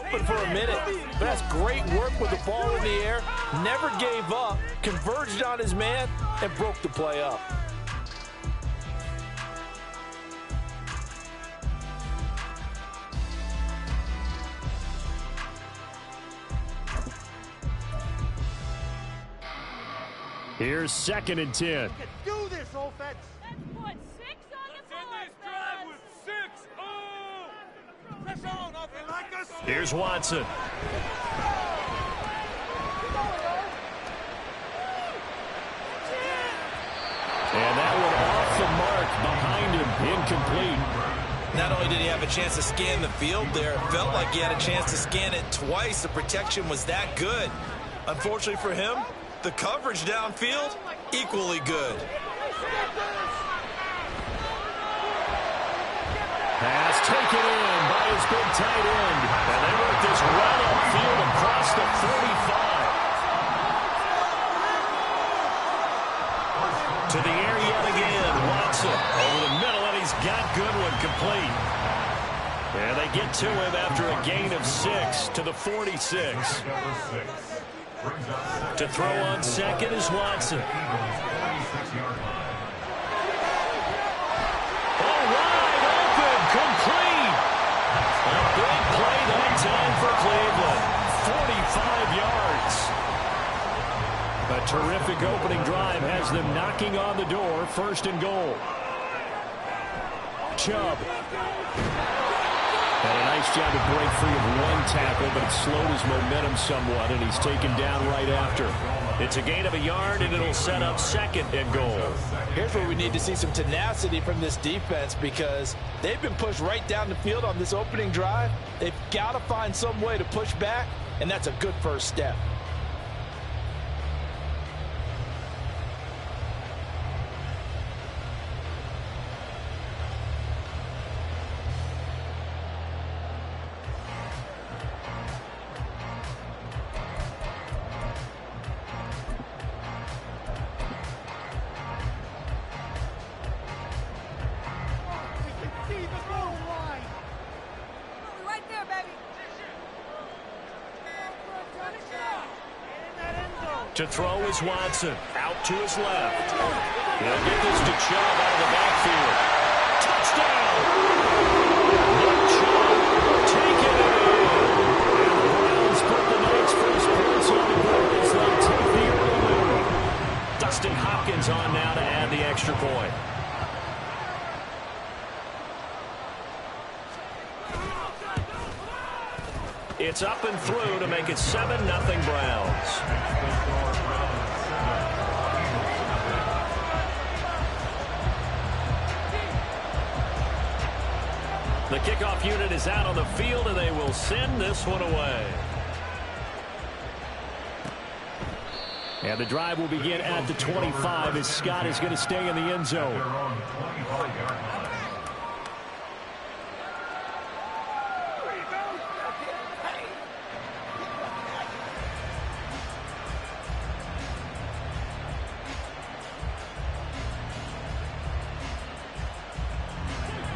open for a minute. But that's great work with the ball in the air. Never gave up, converged on his man, and broke the play up. Here's 2nd and 10. You can do this, offense. Let's put 6 on the board, Let's end this drive with 6. Oh! Press on, offense. Like us. Here's Watson. And that one off the mark behind him, incomplete. Not only did he have a chance to scan the field there, it felt like he had a chance to scan it twice. The protection was that good. Unfortunately for him, the coverage downfield, equally good. Pass taken in by his big tight end. And they work this right upfield across the 45. To the air yet again, Watson over the middle, and he's got Goodwin complete. And they get to him after a gain of 6 to the 46. To throw on second is Watson. All wide open, complete. A big play that time for Cleveland. 45 yards. A terrific opening drive has them knocking on the door. 1st and goal. Chubb. Had a nice job to break free of one tackle, but it slowed his momentum somewhat, and he's taken down right after. It's a gain of a yard, and it'll set up 2nd and goal. Here's where we need to see some tenacity from this defense, because they've been pushed right down the field on this opening drive. They've got to find some way to push back, and that's a good first step. To throw is Watson. Out to his left. He'll get this to Chubb out of the backfield. Touchdown! Chubb taking it in. And the Browns put the night's first points on the board as they take the early lead. Dustin Hopkins on now to add the extra point. It's up and through to make it 7-0 Browns. The kickoff unit is out on the field, and they will send this one away. And the drive will begin at the 25 as Scott is going to stay in the end zone.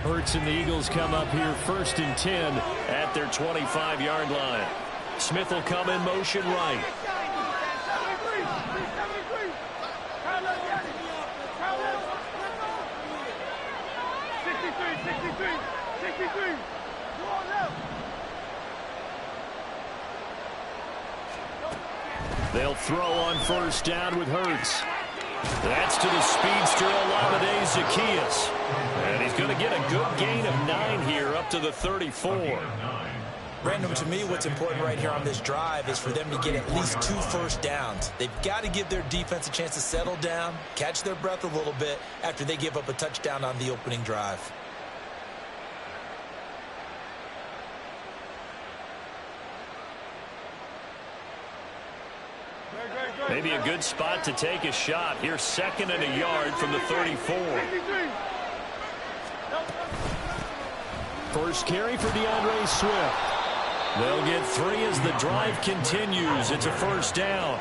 Hurts and the Eagles come up here 1st and 10 at their 25-yard line. Smith will come in motion right. They'll throw on 1st down with Hurts. That's to the speedster Olamide Zaccheaus. And he's going to get a good gain of 9 here up to the 34. Brandon, to me, what's important right here on this drive is for them to get at least 2 first downs. They've got to give their defense a chance to settle down, catch their breath a little bit after they give up a touchdown on the opening drive. Maybe a good spot to take a shot. Here's 2nd and a yard from the 34. First carry for DeAndre Swift. They'll get 3 as the drive continues. It's a 1st down.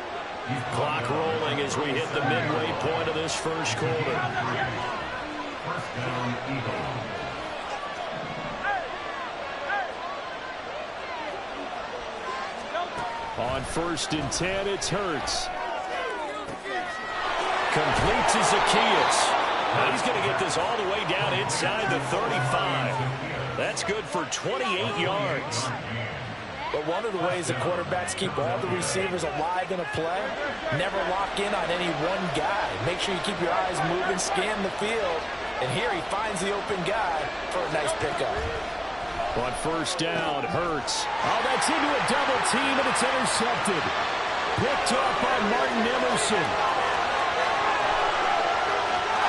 Clock rolling as we hit the midway point of this first quarter. 1st down, Eagles. On 1st and 10, it's Hurts. Complete to Zacchaeus. Now he's going to get this all the way down inside the 35. That's good for 28 yards. But one of the ways the quarterbacks keep all the receivers alive in a play, never lock in on any one guy. Make sure you keep your eyes moving, scan the field. And here he finds the open guy for a nice pickup. On 1st down, Hurts. Oh, that's into a double team, and it's intercepted. Picked up by Martin Emerson.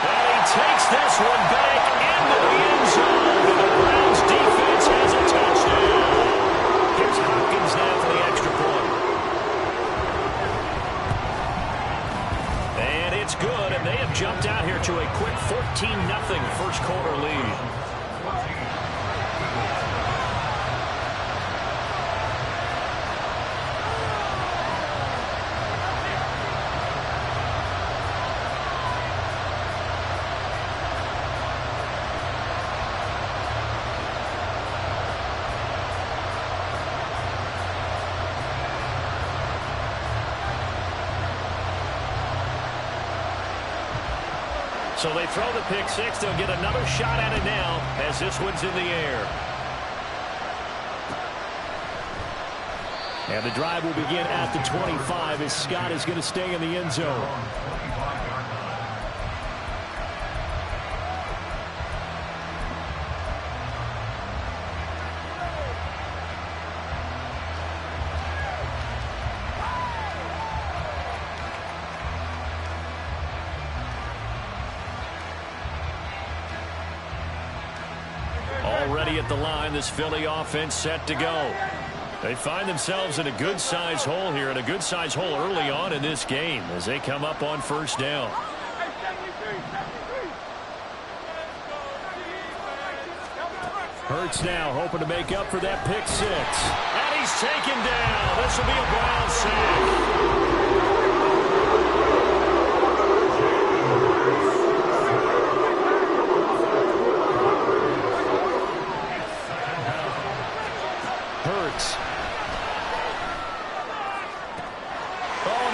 And he takes this one back into the end zone. And the Browns defense has a touchdown. Here's Hopkins now for the extra point. And it's good, and they have jumped out here to a quick 14-0 first quarter lead. So they throw the pick six. They'll get another shot at it now as this one's in the air. And the drive will begin at the 25 as Scott is going to stay in the end zone. Already at the line, this Philly offense set to go. They find themselves in a good-sized hole here, and a good-sized hole early on in this game as they come up on 1st down. Hurts now hoping to make up for that pick six. And he's taken down. This will be a Brown sack.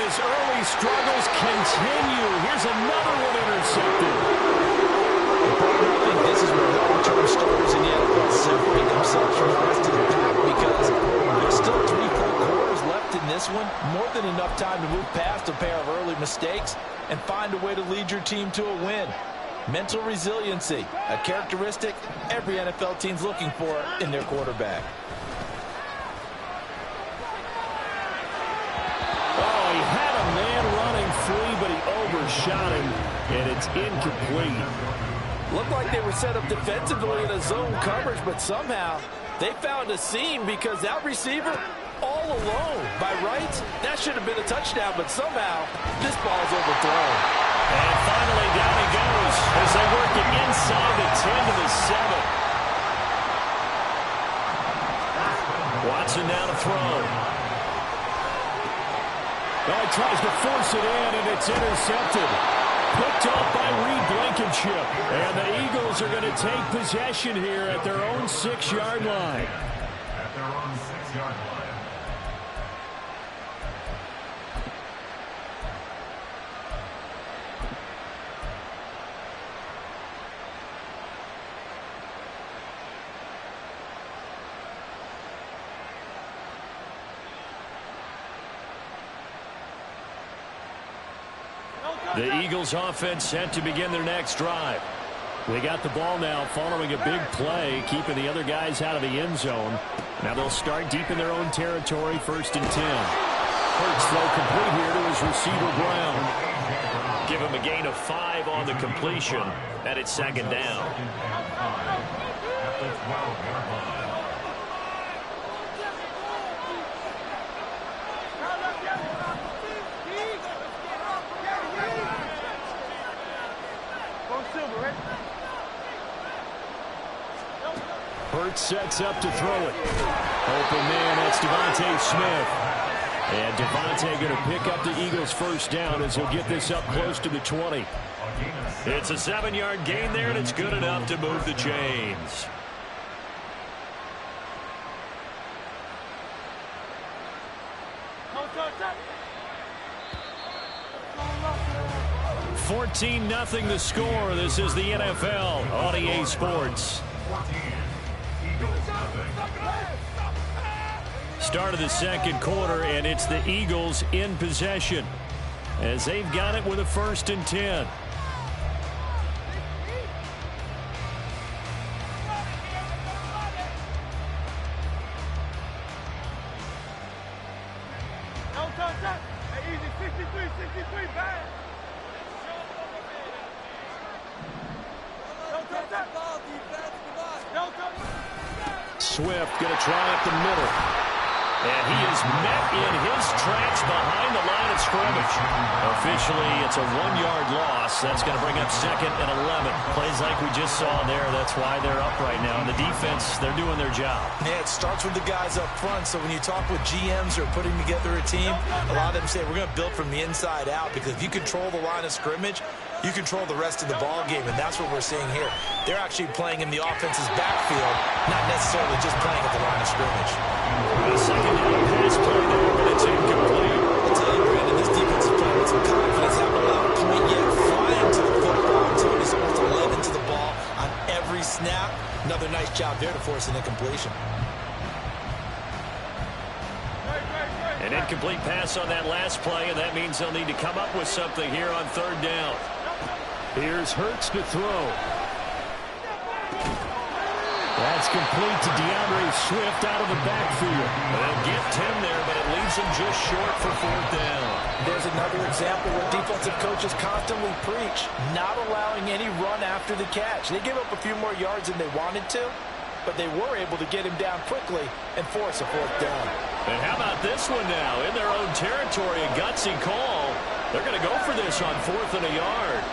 Early struggles continue. Here's another one intercepted. I think this is where long-term starters in the NFL separate themselves from the rest of the pack because there's still 3 full quarters left in this one. More than enough time to move past a pair of early mistakes and find a way to lead your team to a win. Mental resiliency, a characteristic every NFL team's looking for in their quarterback. But he overshot him, and it's incomplete. Looked like they were set up defensively in a zone coverage, but somehow they found a seam because that receiver all alone. By rights, that should have been a touchdown, but somehow this ball's overthrown. And finally down he goes as they work it inside the 10 to the 7. Watson now to throw. Oh, he tries to force it in, and it's intercepted. Picked off by Reed Blankenship. And the Eagles are going to take possession here at their own 6-yard line. At their own 6-yard line. The Eagles offense set to begin their next drive. They got the ball now following a big play, keeping the other guys out of the end zone. Now they'll start deep in their own territory, 1st and 10. Hurts throw complete here to his receiver Brown. Give him a gain of 5 on the completion, and it's 2nd down. At the 12-yard line. Hurts sets up to throw it. Open man, that's Devontae Smith. And Devontae going to pick up the Eagles' 1st down as he'll get this up close to the 20. It's a 7-yard gain there, and it's good enough to move the chains. 14-0 the score. This is the NFL on EA Sports. 14. Eagles nothing. Start of the second quarter, and it's the Eagles in possession as they've got it with a 1st and 10. Swift going to try up the middle. And he is met in his tracks behind the line of scrimmage. Officially, it's a 1-yard loss. That's going to bring up 2nd and 11. Plays like we just saw there. That's why they're up right now. And the defense, they're doing their job. Yeah, it starts with the guys up front. So when you talk with GMs who are putting together a team, a lot of them say we're going to build from the inside out, because if you control the line of scrimmage, you control the rest of the ball game, and that's what we're seeing here. They're actually playing in the offense's backfield, not necessarily just playing at the line of scrimmage. The second down pass play there, but it's incomplete. I tell you, Brandon, this defense is playing with some confidence. Haven't allowed a point yet. Flying to the football until he's almost 11 to the ball on every snap. Another nice job there to force an incompletion. An incomplete pass on that last play, and that means they'll need to come up with something here on 3rd down. Here's Hurts to throw. That's complete to DeAndre Swift out of the backfield. They'll get 10 there, but it leaves him just short for 4th down. There's another example where defensive coaches constantly preach, not allowing any run after the catch. They give up a few more yards than they wanted to, but they were able to get him down quickly and force a 4th down. And how about this one now? In their own territory, a gutsy call. They're going to go for this on 4th and a yard.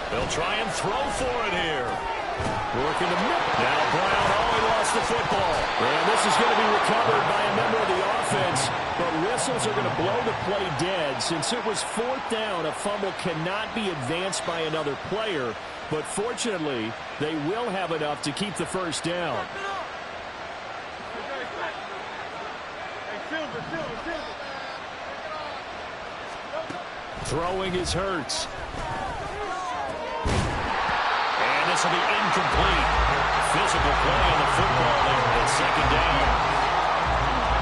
They'll try and throw for it here. Working the middle. Now Brown, he lost the football. And this is going to be recovered by a member of the offense. But whistles are going to blow the play dead. Since it was 4th down, a fumble cannot be advanced by another player. But fortunately, they will have enough to keep the 1st down. Throwing is Hurts. And this will be incomplete. Physical play on the football there at 2nd down.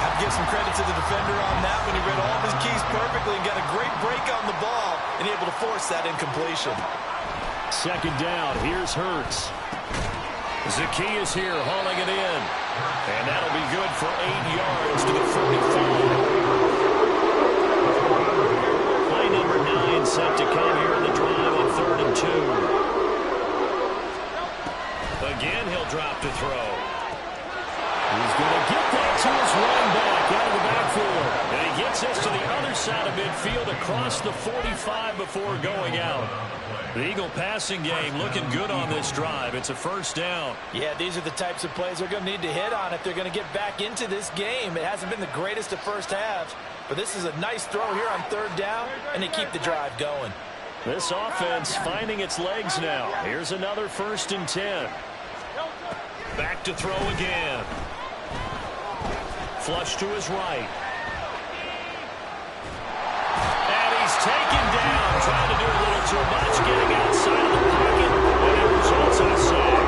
Have to give some credit to the defender on that when he read all of his keys perfectly and got a great break on the ball and able to force that incompletion. 2nd down. Here's Hurts. Zaccheaus here hauling it in. And that'll be good for 8 yards to the 45. Play number 9 set to come here in the drive on 3rd and 2. Again, he'll drop to throw. He's going to get that to his running back out of the backfield. And he gets this to the other side of midfield across the 45 before going out. The Eagle passing game looking good on this drive. It's a 1st down. Yeah, these are the types of plays they're going to need to hit on if they're going to get back into this game. It hasn't been the greatest of first halves, but this is a nice throw here on 3rd down, and they keep the drive going. This offense finding its legs now. Here's another 1st and 10. Back to throw again. Flush to his right. And he's taken down. Trying to do a little too much. Getting outside of the pocket. And it results in a sack.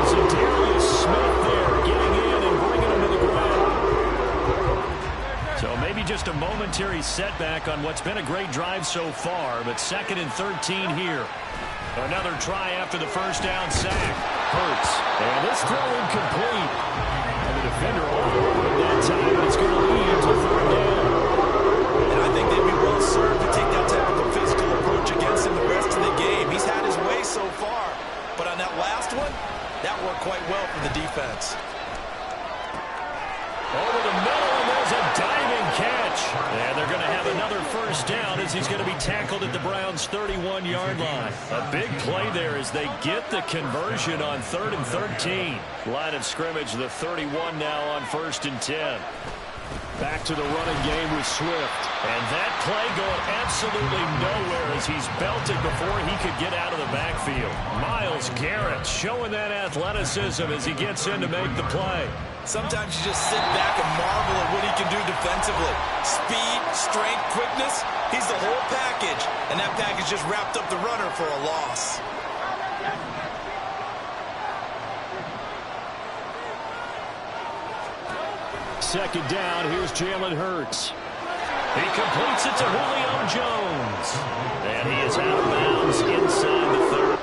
Zadarius Smith there. Getting in and bringing him to the ground. So maybe just a momentary setback on what's been a great drive so far. But 2nd and 13 here. Another try after the 1st down sack. Hurts. And this throw incomplete. And the defender all over it that time. And it's going to lead to 3rd down. And I think they'd be well served to take that type of a physical approach against him the rest of the game. He's had his way so far. But on that last one, that worked quite well for the defense. Over the middle, and there's a diving catch. And they're going to have another 1st down as he's going to be tackled at the Browns' 31-yard line. A big play there as they get the conversion on 3rd and 13. Line of scrimmage, the 31 now on 1st and 10. Back to the running game with Swift. And that play going absolutely nowhere as he's belted before he could get out of the backfield. Myles Garrett showing that athleticism as he gets in to make the play. Sometimes you just sit back and marvel at what he can do defensively. Speed, strength, quickness, he's the whole package. And that package just wrapped up the runner for a loss. Second down, here's Jalen Hurts. He completes it to Julio Jones. And he is out of bounds inside the 30.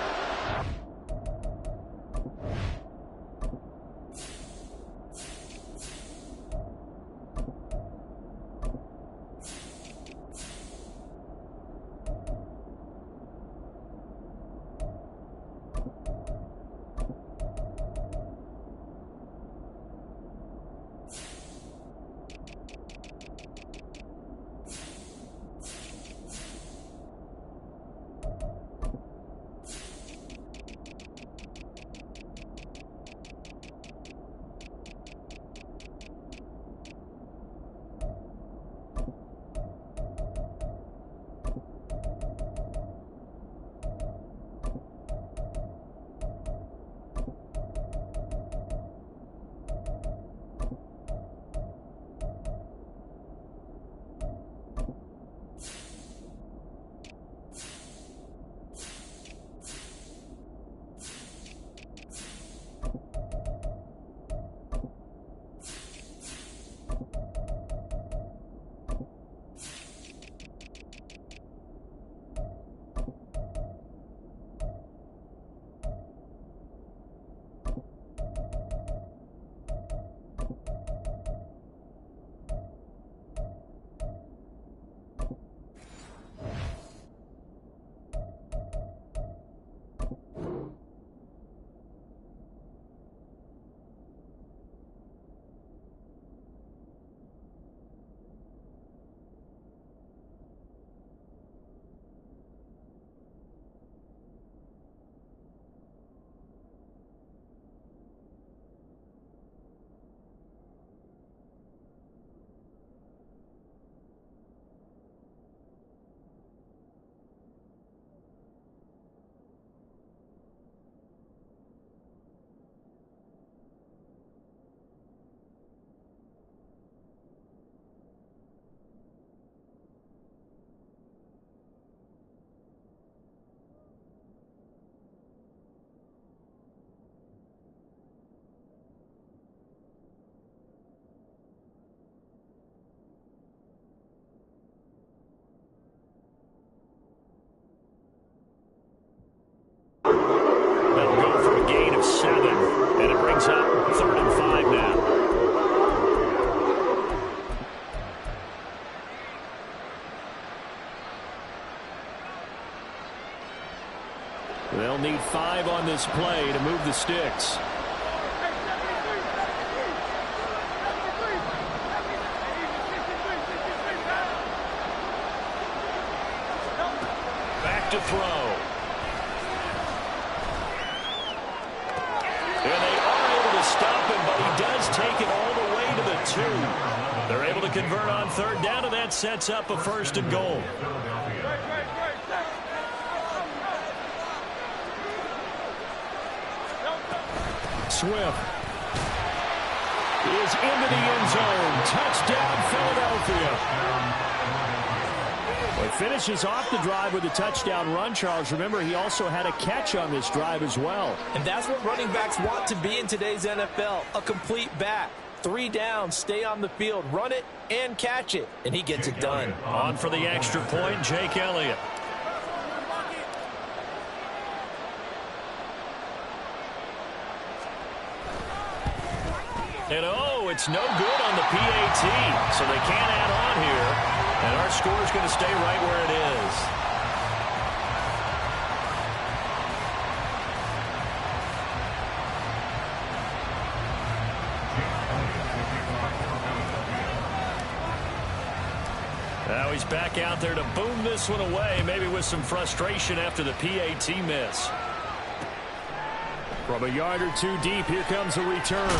They'll need 5 on this play to move the sticks. Back to throw. And they are able to stop him, but he does take it all the way to the 2. They're able to convert on third down, and that sets up a 1st and goal. Swift is into the end zone. Touchdown, Philadelphia. Well, he finishes off the drive with a touchdown run, Charles. Remember, he also had a catch on this drive as well. And that's what running backs want to be in today's NFL, a complete back. 3 downs, stay on the field, run it, and catch it. And he gets it done. On for the extra point, Jake Elliott. And oh, it's no good on the PAT, so they can't add on here. And our score is going to stay right where it is. Now he's back out there to boom this one away, maybe with some frustration after the PAT miss. From a yard or 2 deep, here comes a return.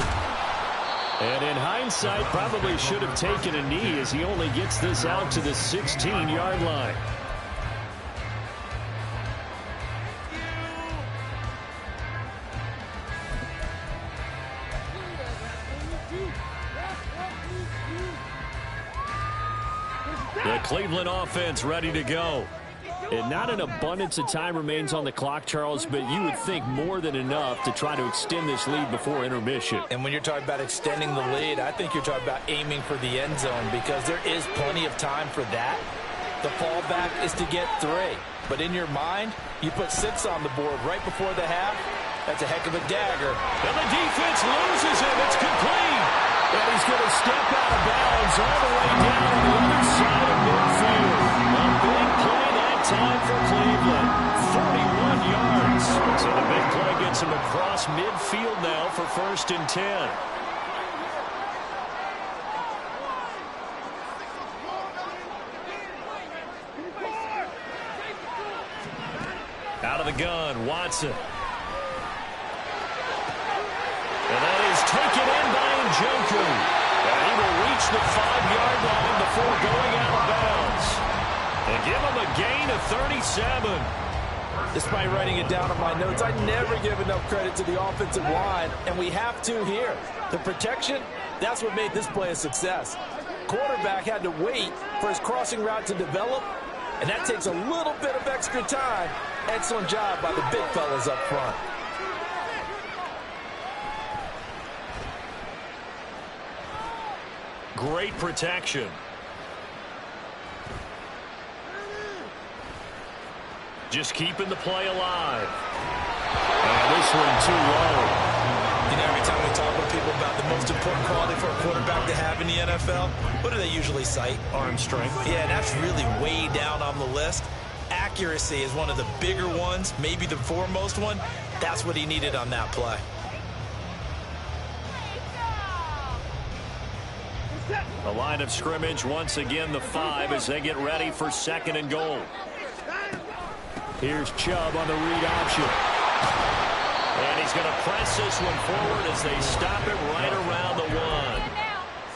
And in hindsight, probably should have taken a knee as he only gets this out to the 16-yard line. The Cleveland offense ready to go. And not an abundance of time remains on the clock, Charles, but you would think more than enough to try to extend this lead before intermission. And when you're talking about extending the lead, I think you're talking about aiming for the end zone because there is plenty of time for that. The fallback is to get 3. But in your mind, you put 6 on the board right before the half. That's a heck of a dagger. And the defense loses him. It's complete. And he's going to step out of bounds all the way down on the other side of midfield. A big play that time for Cleveland. 41 yards. So the big play gets him across midfield now for 1st and 10. Out of the gun, Watson. And that is taken in by Njoku. And he will reach the 5-yard line before going out of bounds. And give him a gain of 37. Despite writing it down on my notes, I never give enough credit to the offensive line, and we have to here. The protection, that's what made this play a success. Quarterback had to wait for his crossing route to develop, and that takes a little bit of extra time. Excellent job by the big fellas up front. Great protection. Just keeping the play alive. And this one too low. You know, every time we talk with people about the most important quality for a quarterback to have in the NFL, what do they usually cite? Arm strength. Yeah, and that's really way down on the list. Accuracy is one of the bigger ones, maybe the foremost one. That's what he needed on that play. The line of scrimmage, once again, the 5 as they get ready for 2nd and goal. Here's Chubb on the read option. And he's going to press this one forward as they stop it right around the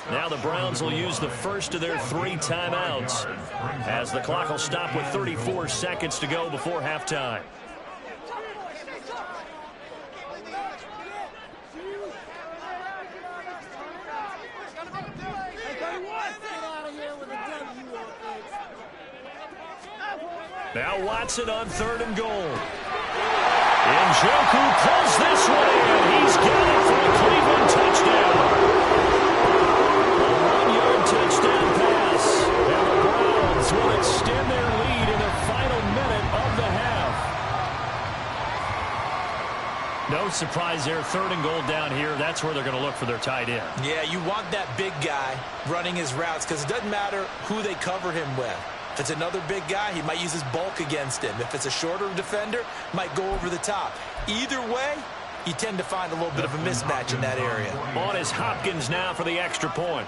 1. Now the Browns will use the first of their 3 timeouts as the clock will stop with 34 seconds to go before halftime. Now Watson on 3rd and goal. Njoku pulls this one in. He's got it for a Cleveland touchdown. A 1-yard touchdown pass. And the Browns will extend their lead in the final minute of the half. No surprise there. 3rd and goal down here. That's where they're going to look for their tight end. Yeah, you want that big guy running his routes because it doesn't matter who they cover him with. If it's another big guy, he might use his bulk against him. If it's a shorter defender, might go over the top. Either way, you tend to find a little bit of a mismatch in that area. On is Hopkins now for the extra point.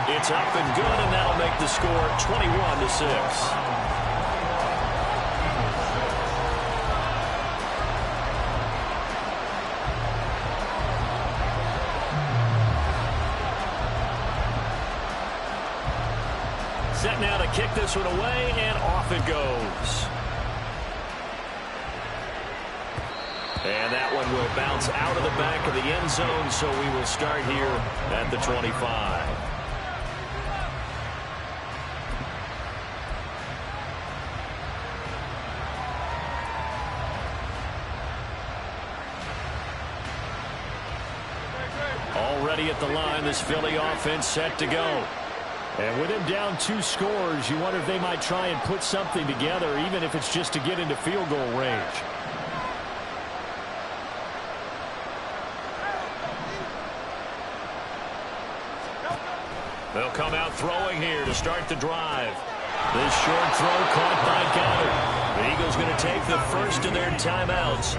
It's up and good, and that'll make the score 21-6. Set now to kick this one away, and off it goes. And that one will bounce out of the back of the end zone, so we will start here at the 25. Already at the line, this Philly offense set to go. And with him down 2 scores, you wonder if they might try and put something together, even if it's just to get into field goal range. They'll come out throwing here to start the drive. This short throw caught by Goddard. The Eagles going to take the first of their timeouts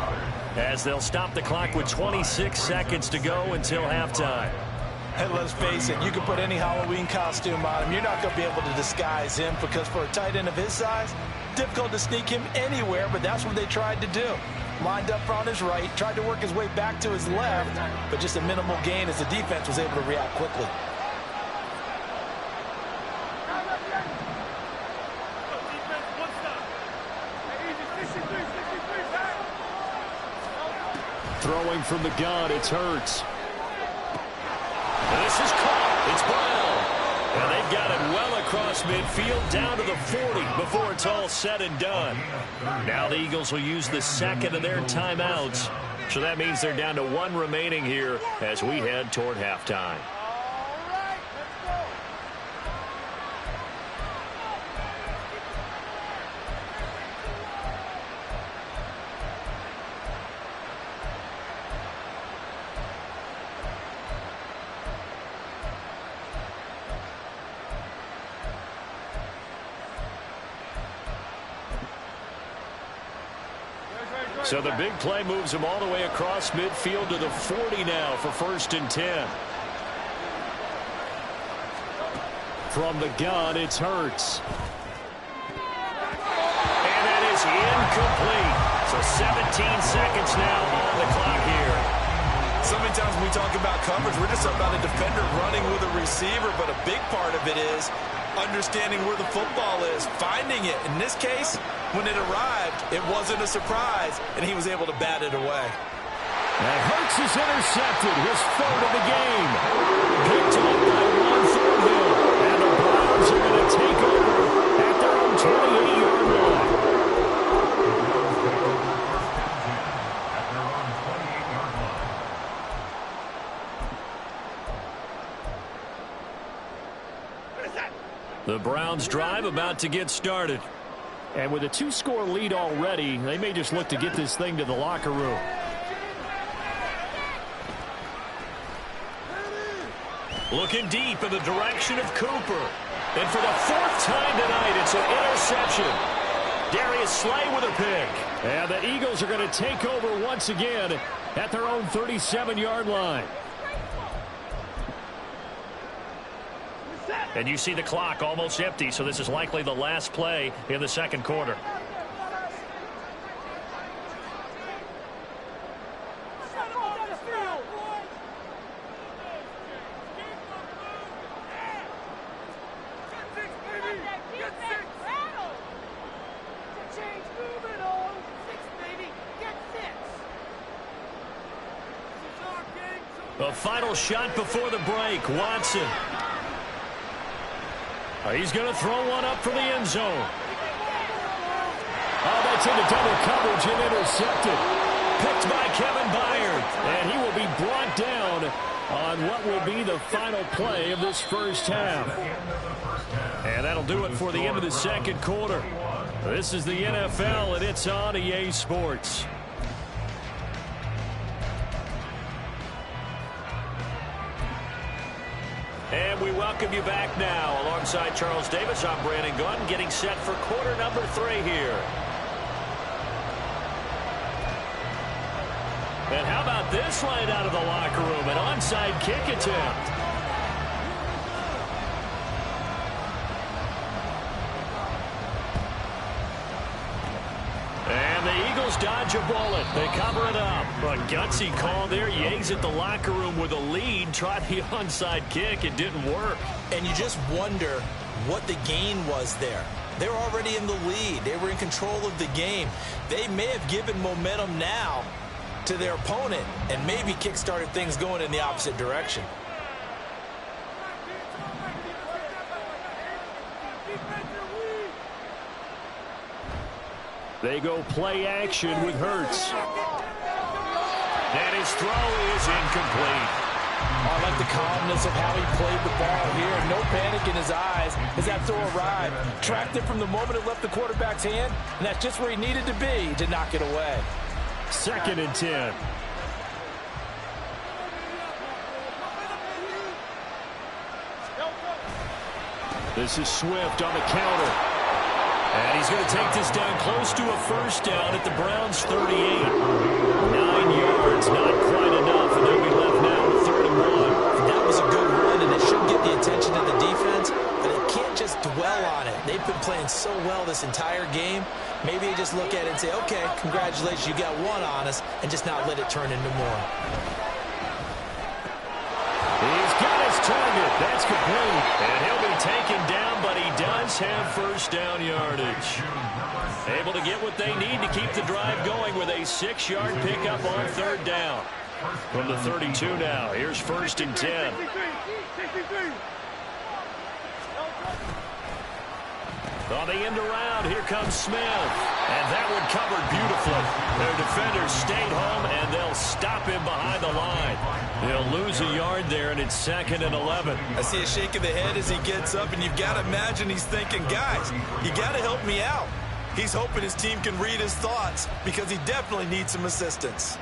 as they'll stop the clock with 26 seconds to go until halftime. And let's face it, you can put any Halloween costume on him. You're not going to be able to disguise him because for a tight end of his size, difficult to sneak him anywhere, but that's what they tried to do. Lined up on his right, tried to work his way back to his left, but just a minimal gain as the defense was able to react quickly. Throwing from the gun, it's Hurts. And this is caught. It's Brown. And they've got it well across midfield down to the 40 before it's all said and done. Now the Eagles will use the second of their timeouts. So that means they're down to one remaining here as we head toward halftime. So the big play moves him all the way across midfield to the 40 now for 1st and 10. From the gun, it's Hurts. And that is incomplete. So 17 seconds now on the clock here. So many times when we talk about coverage, we're just talking about a defender running with a receiver, but a big part of it is understanding where the football is, finding it. In this case, when it arrived, it wasn't a surprise, and he was able to bat it away. And Hurts is intercepted, his 3rd of the game. Picked up by Ron Thornhill, and the Browns are going to take over at their own 28-yard line. The Browns drive about to get started. And with a 2-score lead already, they may just look to get this thing to the locker room. Looking deep in the direction of Cooper. And for the 4th time tonight, it's an interception. Darius Slay with a pick. And the Eagles are going to take over once again at their own 37-yard line. And you see the clock almost empty, so this is likely the last play in the second quarter. A final shot before the break. Watson. He's going to throw one up for the end zone. Oh, that's into double coverage and intercepted. Picked by Kevin Byard. And he will be brought down on what will be the final play of this first half. And that'll do it for the end of the second quarter. This is the NFL, and it's on EA Sports. And we welcome you back now. Alongside Charles Davis, I'm Brandon Gunn, getting set for quarter number 3 here. And how about this line out of the locker room? An onside kick attempt. And the Eagles dodge a bullet. They cover it up. A gutsy call there. Yanks at the locker room with a lead. Tried the onside kick. It didn't work. And you just wonder what the gain was there. They were already in the lead. They were in control of the game. They may have given momentum now to their opponent and maybe kick-started things going in the opposite direction. They go play action with Hurts. And his throw is incomplete. I like the calmness of how he played the ball here. No panic in his eyes as that throw arrived. Tracked it from the moment it left the quarterback's hand, and that's just where he needed to be to knock it away. 2nd and 10. This is Swift on the counter. And he's going to take this down close to a first down at the Browns' 38. 9 yards, not quite enough, and they'll be left now with 3rd and 1. That was a good run, and it should get the attention of the defense, but they can't just dwell on it. They've been playing so well this entire game. Maybe they just look at it and say, okay, congratulations, you got one on us, and just not let it turn into more. He's got his target. That's complete. And he'll be taken down, but he does have first down yardage. Able to get what they need to keep the drive going with a 6-yard pickup on third down. From the 32 now, here's 1st and 10. On the end around, here comes Smith. And that one covered beautifully. Their defenders stayed home, and they'll stop him behind the line. They'll lose a yard there, and it's 2nd and 11. I see a shake of the head as he gets up, and you've got to imagine he's thinking, guys, you got to help me out. He's hoping his team can read his thoughts because he definitely needs some assistance.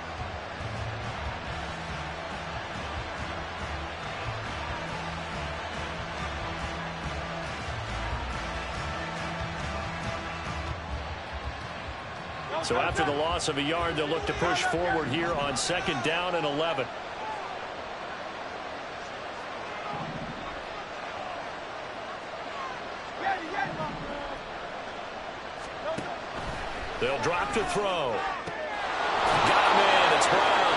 So after the loss of a yard, they'll look to push forward here on 2nd down and 11. They'll drop to throw. Got him in. It's Brown.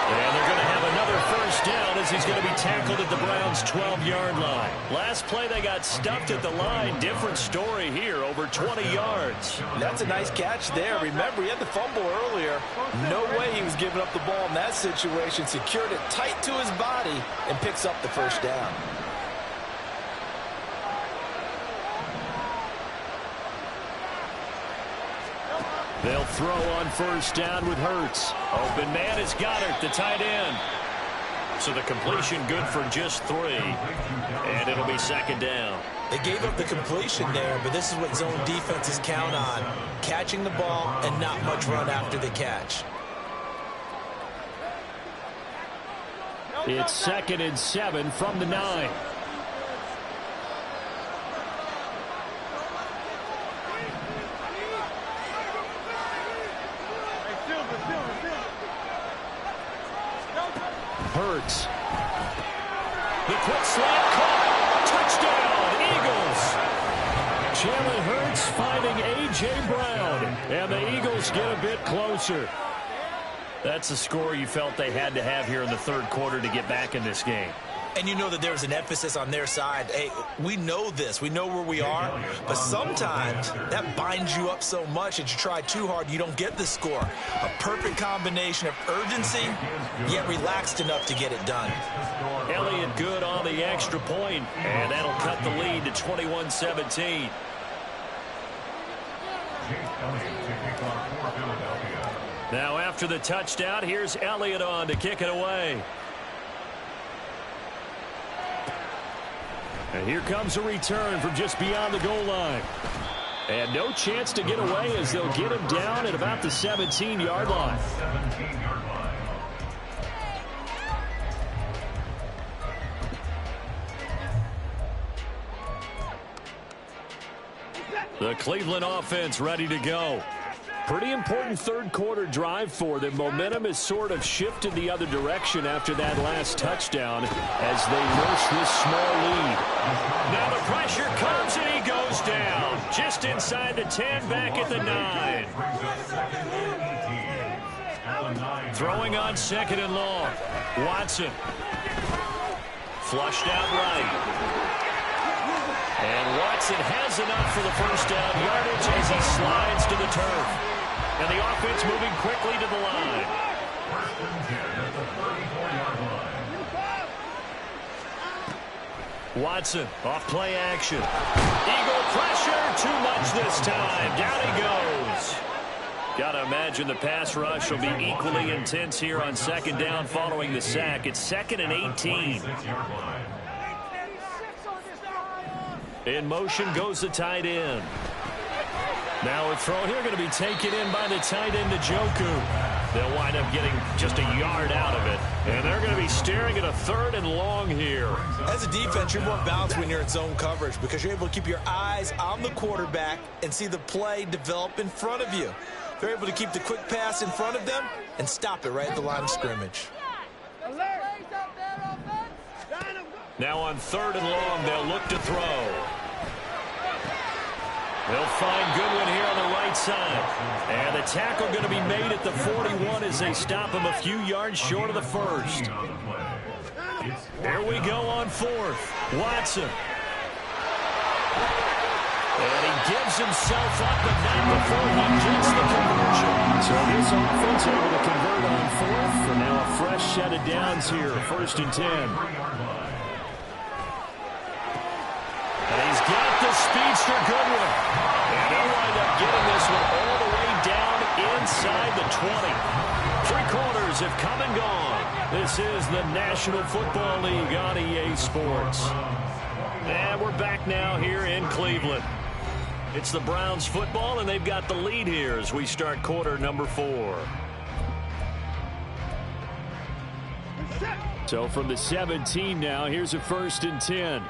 And they're going to have another first down as he's going to be tackled at the Browns' 12-yard line. Last play, they got stuffed at the line. Different story here, over 20 yards. That's a nice catch there. Remember, he had the fumble earlier. No way he was giving up the ball in that situation. Secured it tight to his body and picks up the first down. They'll throw on first down with Hurts. Open man is Goddard, the tight end. So the completion good for just 3. And it'll be 2nd down. They gave up the completion there, but this is what zone defenses count on. Catching the ball and not much run after the catch. It's 2nd and 7 from the 9. Hurts. The quick slant caught. Touchdown, Eagles. Jalen Hurts finding A.J. Brown. And the Eagles get a bit closer. That's the score you felt they had to have here in the 3rd quarter to get back in this game. And you know that there's an emphasis on their side. Hey, we know this. We know where we are. But sometimes that binds you up so much that you try too hard, you don't get the score. A perfect combination of urgency, yet relaxed enough to get it done. Elliott good on the extra point, and that'll cut the lead to 21-17. Now after the touchdown, here's Elliott on to kick it away. And here comes a return from just beyond the goal line. And no chance to get away as they'll get him down at about the 17-yard line. The Cleveland offense ready to go. Pretty important 3rd quarter drive for them. Momentum has sort of shifted the other direction after that last touchdown as they nurse this small lead. Now the pressure comes and he goes down. Just inside the 10, back at the 9. Throwing on 2nd and long. Watson. Flushed out right. And Watson has enough for the first down yardage as he slides to the turf. And the offense moving quickly to the line. Watson off play action. Eagle pressure, too much this time. Down he goes. Got to imagine the pass rush will be equally intense here on 2nd down following the sack. It's 2nd and 18. In motion goes the tight end. Now a throw here going to be taken in by the tight end, Njoku. They'll wind up getting just a yard out of it. And they're going to be staring at a 3rd and long here. As a defense, you're more balanced when you're in zone coverage because you're able to keep your eyes on the quarterback and see the play develop in front of you. They're able to keep the quick pass in front of them and stop it right at the line of scrimmage. Now on 3rd and long, they'll look to throw. They'll find Goodwin here on the right side. And the tackle going to be made at the 41 as they stop him a few yards short of the 1st. Here we go on fourth. Watson. And he gives himself up, but not before he gets the conversion. So this offense able to convert on fourth, and now a fresh set of downs here, 1st and 10. And he's got the speedster Goodwin. And they'll wind up getting this one all the way down inside the 20. 3 quarters have come and gone. This is the National Football League on EA Sports. And we're back now here in Cleveland. It's the Browns football, and they've got the lead here as we start quarter number 4. So from the 17 now, here's a 1st and 10.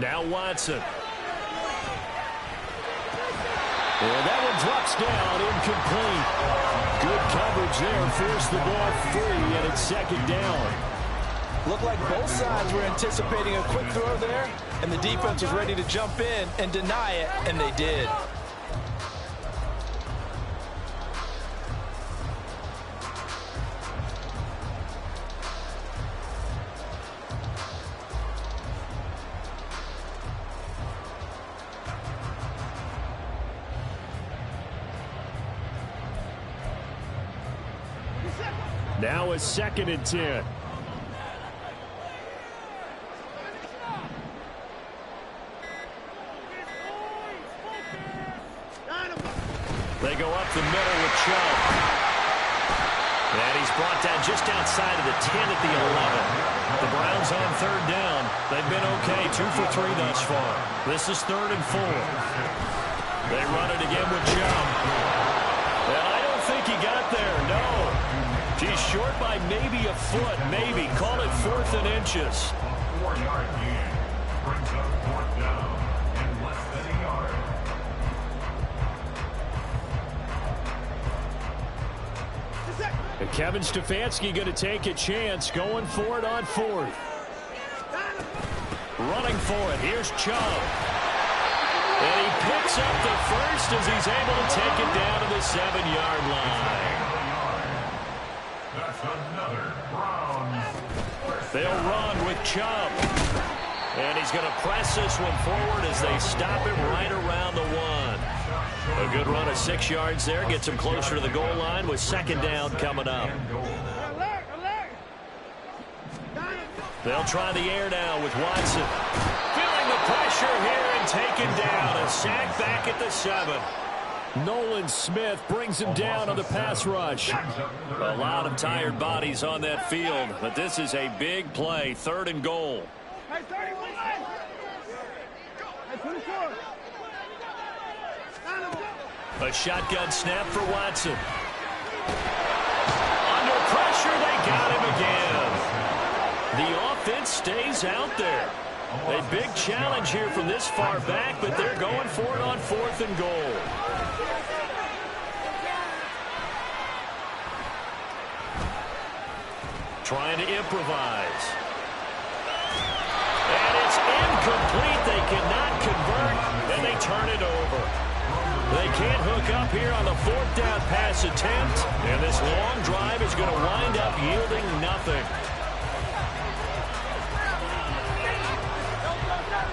Now Watson. And that one drops down, incomplete. Good coverage there, forced the ball free, and it's 2nd down. Looked like both sides were anticipating a quick throw there, and the defense was ready to jump in and deny it, and they did. Now a 2nd and 10. They go up the middle with Chubb. And he's brought down just outside of the 10 at the 11. The Browns on 3rd down. They've been okay, 2 for 3 thus far. This is 3rd and 4. They run it again with Chubb. And I don't think he got there, no. He's short by maybe a foot, maybe. Call it 4th and inches. 4-yard gain. Brings up 4th down and less than a yard. And Kevin Stefanski going to take a chance, going for it on 4th. Running for it. Here's Chubb. And he picks up the first as he's able to take it down to the 7-yard line. That's another Browns. They'll run with Chubb. And he's going to press this one forward as they stop him right around the 1. A good run of 6 yards there. Gets him closer to the goal line with 2nd down coming up. They'll try the air now with Watson. Feeling the pressure here and taken down. A sack back at the 7. Nolan Smith brings him down on the pass rush. A lot of tired bodies on that field, but this is a big play. 3rd and goal. A shotgun snap for Watson. Under pressure, they got him again. The offense stays out there. A big challenge here from this far back, but they're going for it on 4th and goal. Trying to improvise. And it's incomplete. They cannot convert, and they turn it over. They can't hook up here on the 4th down pass attempt, and this long drive is going to wind up yielding nothing.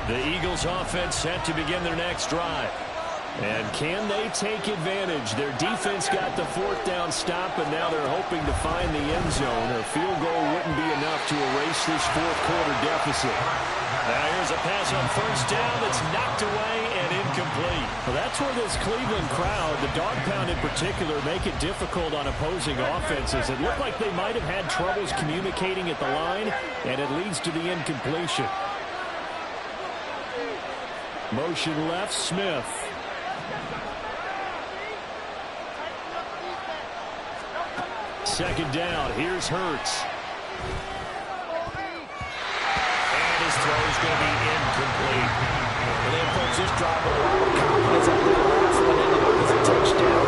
The Eagles offense set to begin their next drive. And can they take advantage? Their defense got the 4th down stop, and now they're hoping to find the end zone. A field goal wouldn't be enough to erase this 4th quarter deficit. Now here's a pass on 1st down that's knocked away and incomplete. Well, that's where this Cleveland crowd, the dog pound in particular, make it difficult on opposing offenses. It looked like they might have had troubles communicating at the line, and it leads to the incompletion. Motion left, Smith. Second down, here's Hurts. And his throw is going to be incomplete. Well, they approach this drive with a lot of confidence. I believe the last one ended up as a touchdown.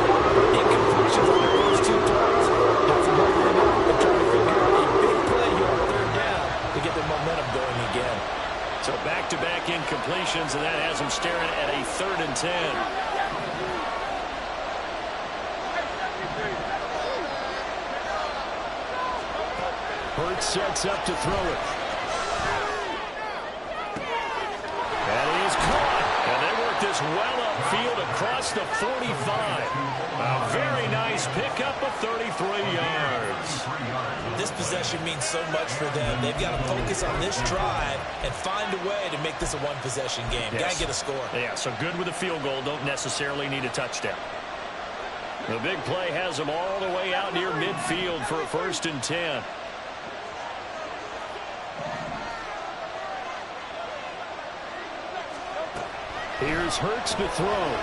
Incompletions on the first 2 throws. Have to hold them up and try to figure out a big play here on 3rd down to get their momentum going again. So back-to-back incompletions, and that has them staring at a 3rd and 10. Hurts sets up to throw it. And he's caught. And they work this well upfield across the 45. A very nice pickup of 33 yards. This possession means so much for them. They've got to focus on this drive and find a way to make this a one-possession game. Yes. Got to get a score. Yeah, so good with a field goal. Don't necessarily need a touchdown. The big play has them all the way out near midfield for a 1st and 10. Here's Hurts to throw.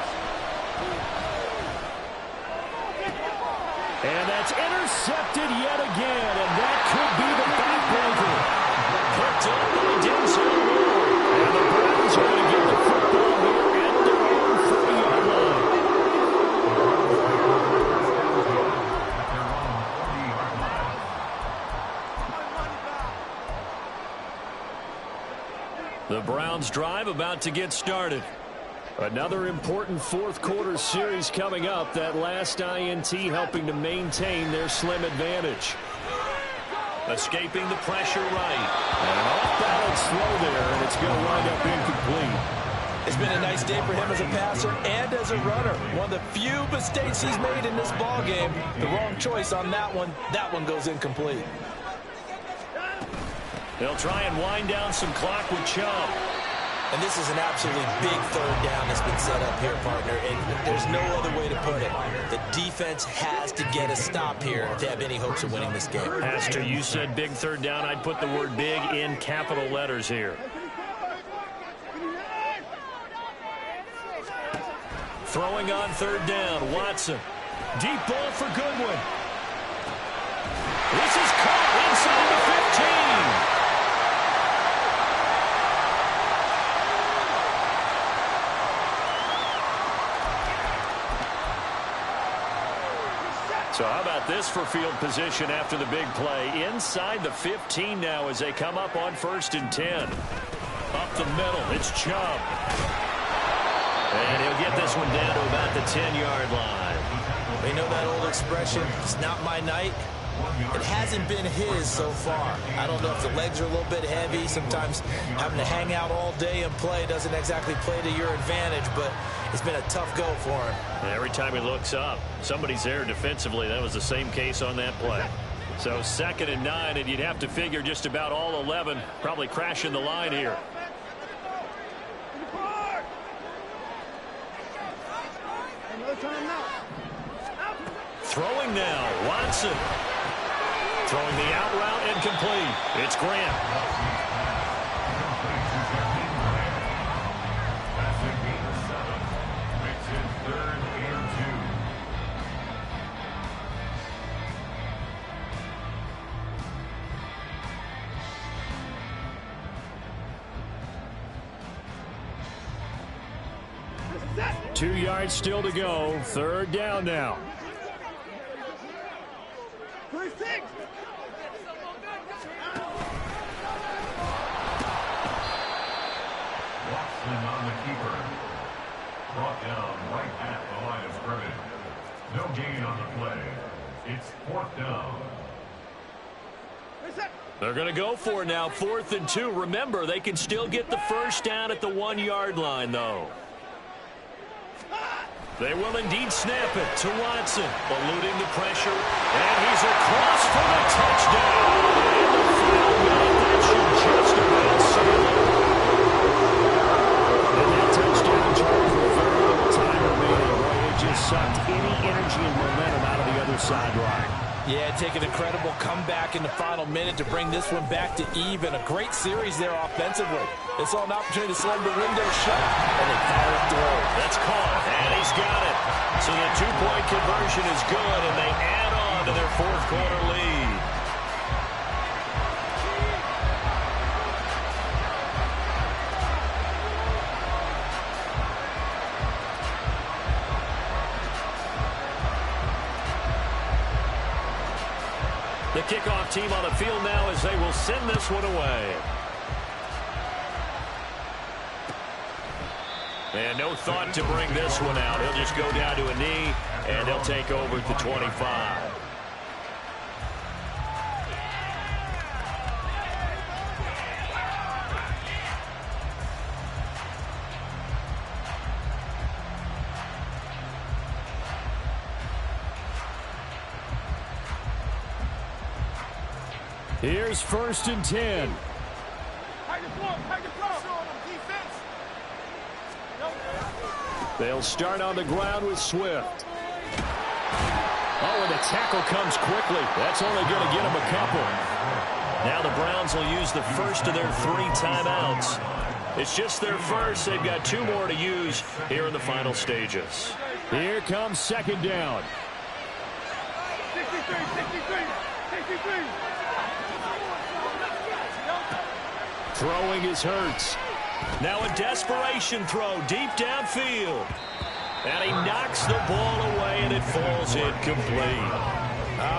And that's intercepted yet again, and that could be the backbreaker. Picked up by Denzel Ward. And the Browns are going to get the football here at their own 40-yard line. The Browns drive about to get started. Another important 4th quarter series coming up. That last INT helping to maintain their slim advantage. Escaping the pressure right. And an off-balance throw there, and it's going to wind up incomplete. It's been a nice day for him as a passer and as a runner. One of the few mistakes he's made in this ball game. The wrong choice on that one. That one goes incomplete. They'll try and wind down some clock with Chubb. And this is an absolutely big 3rd down that's been set up here, partner. And there's no other way to put it. The defense has to get a stop here if they have any hopes of winning this game. Pastor, you said big 3rd down. I'd put the word big in capital letters here. Throwing on 3rd down, Watson. Deep ball for Goodwin. This is caught inside the 15. So how about this for field position after the big play? Inside the 15 now as they come up on 1st and 10. Up the middle, it's Chubb. And he'll get this one down to about the 10-yard line. You know that old expression, it's not my night? It hasn't been his so far. I don't know if the legs are a little bit heavy. Sometimes having to hang out all day and play doesn't exactly play to your advantage, but it's been a tough go for him. And every time he looks up, somebody's there defensively. That was the same case on that play. So 2nd and 9, and you'd have to figure just about all 11 probably crashing the line here. Throwing now, Watson. Throwing the out route incomplete. It's Grant. Makes it 3rd and 2. 2 yards still to go. 3rd down now. Watson on the keeper. Brought down right at the line of scrimmage. No gain on the play. It's 4th down. They're going to go for it now. 4th and 2. Remember, they can still get the 1st down at the 1-yard line, though. They will indeed snap it to Watson, eluding the pressure, and he's across for the touchdown. In the final minute, that should just about seal it. And that touchdown charge with very little time remaining. Boy, it just sucked any energy and momentum out of the other sideline. Yeah, take an incredible comeback in the final minute to bring this one back to even. A great series there offensively. They saw an opportunity to slam the window shut, and they powered through. That's caught, and he's got it. So the 2-point conversion is good, and they add on to their 4th quarter lead. The kickoff team on the field now as they will send this one away. And no thought to bring this one out. He'll just go down to a knee, and they'll take over at the 25. Here's 1st and 10. They'll start on the ground with Swift. Oh, and the tackle comes quickly. That's only going to get him a couple. Now the Browns will use the first of their 3 timeouts. It's just their first. They've got 2 more to use here in the final stages. Here comes 2nd down. 63. Throwing is Hurts. Now a desperation throw deep downfield. And he knocks the ball away, and it falls incomplete.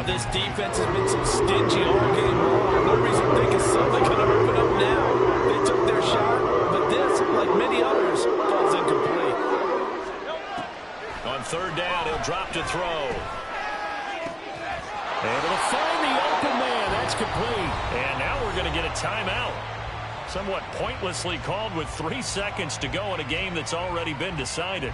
This defense has been so stingy all game long. No reason to think it's something going to open up now. They took their shot, but this, like many others, falls incomplete. On 3rd down, he'll drop to throw. Able to find the open man. That's complete. And now we're going to get a timeout. Somewhat pointlessly called with 3 seconds to go in a game that's already been decided.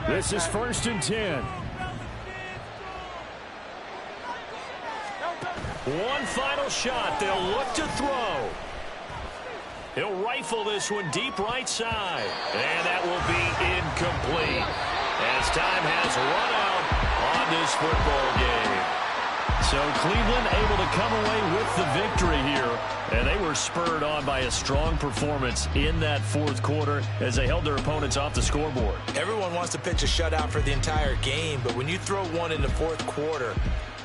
This is 1st and 10. One final shot. They'll look to throw. He'll rifle this one deep right side. And that will be incomplete as time has run out on this football game. So Cleveland able to come away with the victory here. And they were spurred on by a strong performance in that 4th quarter as they held their opponents off the scoreboard. Everyone wants to pitch a shutout for the entire game, but when you throw one in the 4th quarter,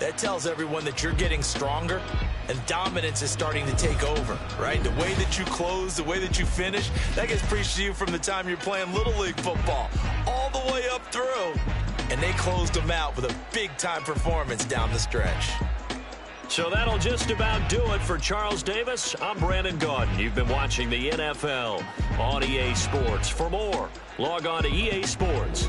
that tells everyone that you're getting stronger and dominance is starting to take over, right? The way that you close, the way that you finish, that gets preached to you from the time you're playing Little League football all the way up through. And they closed them out with a big-time performance down the stretch. So that'll just about do it for Charles Davis. I'm Brandon Gaudin. You've been watching the NFL on EA Sports. For more, log on to EA Sports.